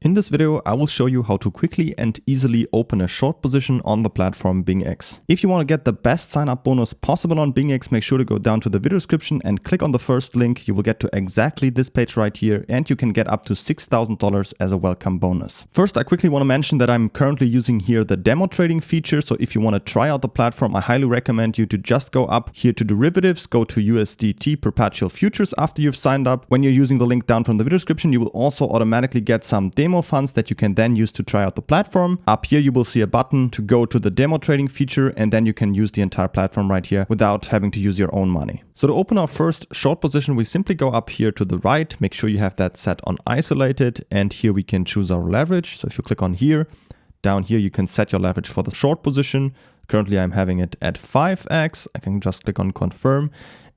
In this video, I will show you how to quickly and easily open a short position on the platform BingX. If you want to get the best sign-up bonus possible on BingX, make sure to go down to the video description and click on the first link. You will get to exactly this page right here, and you can get up to $6,000 as a welcome bonus. First, I quickly want to mention that I'm currently using here the demo trading feature. So if you want to try out the platform, I highly recommend you to just go up here to derivatives, go to USDT perpetual futures after you've signed up. When you're using the link down from the video description, you will also automatically get some demo funds that you can then use to try out the platform. Up here you will see a button to go to the demo trading feature, and then you can use the entire platform right here without having to use your own money. So to open our first short position, we simply go up here to the right, make sure you have that set on isolated, and here we can choose our leverage. So if you click on here, down here you can set your leverage for the short position. Currently I'm having it at 5x. I can just click on confirm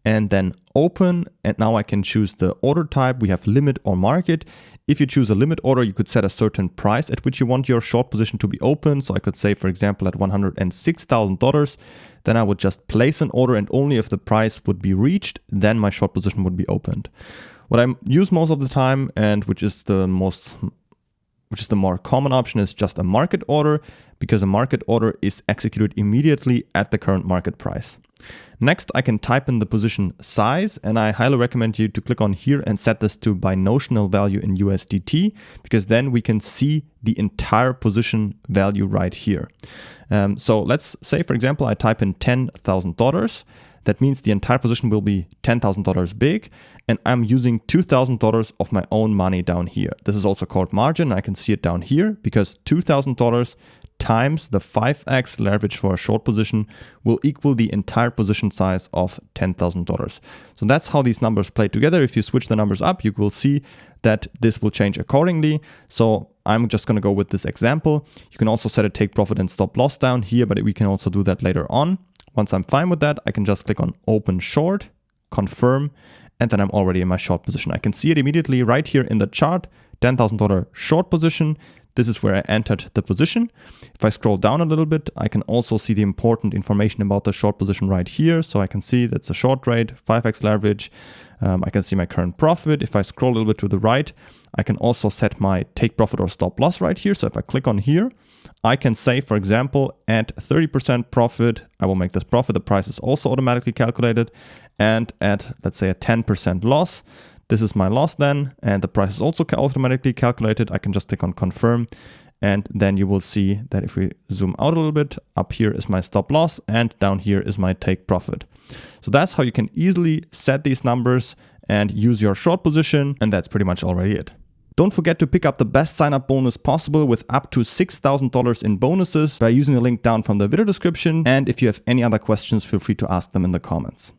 and then open, and now I can choose the order type. We have limit or market. If you choose a limit order, you could set a certain price at which you want your short position to be open. So I could say, for example, at $106,000, then I would just place an order, and only if the price would be reached, then my short position would be opened. What I use most of the time, and which is the more common option, is just a market order, because a market order is executed immediately at the current market price. Next, I can type in the position size, and I highly recommend you to click on here and set this to by notional value in USDT, because then we can see the entire position value right here. So let's say, for example, I type in $10,000. That means the entire position will be $10,000 big, and I'm using $2,000 of my own money down here. This is also called margin. I can see it down here because $2,000 times the 5x leverage for a short position will equal the entire position size of $10,000. So that's how these numbers play together. If you switch the numbers up, you will see that this will change accordingly. So I'm just going to go with this example. You can also set a take profit and stop loss down here, but we can also do that later on. Once I'm fine with that, I can just click on open short, confirm, and then I'm already in my short position. I can see it immediately right here in the chart, $10,000 short position. This is where I entered the position. If I scroll down a little bit, I can also see the important information about the short position right here. So I can see that's a short rate, 5x leverage. I can see my current profit. If I scroll a little bit to the right, I can also set my take profit or stop loss right here. So if I click on here, I can say, for example, at 30% profit, I will make this profit. The price is also automatically calculated. And at, let's say, a 10% loss, this is my loss then, and the price is also automatically calculated. I can just click on confirm, and then you will see that if we zoom out a little bit, up here is my stop loss, and down here is my take profit. So that's how you can easily set these numbers and use your short position, and that's pretty much already it. Don't forget to pick up the best sign-up bonus possible with up to $6,000 in bonuses by using the link down from the video description. And if you have any other questions, feel free to ask them in the comments.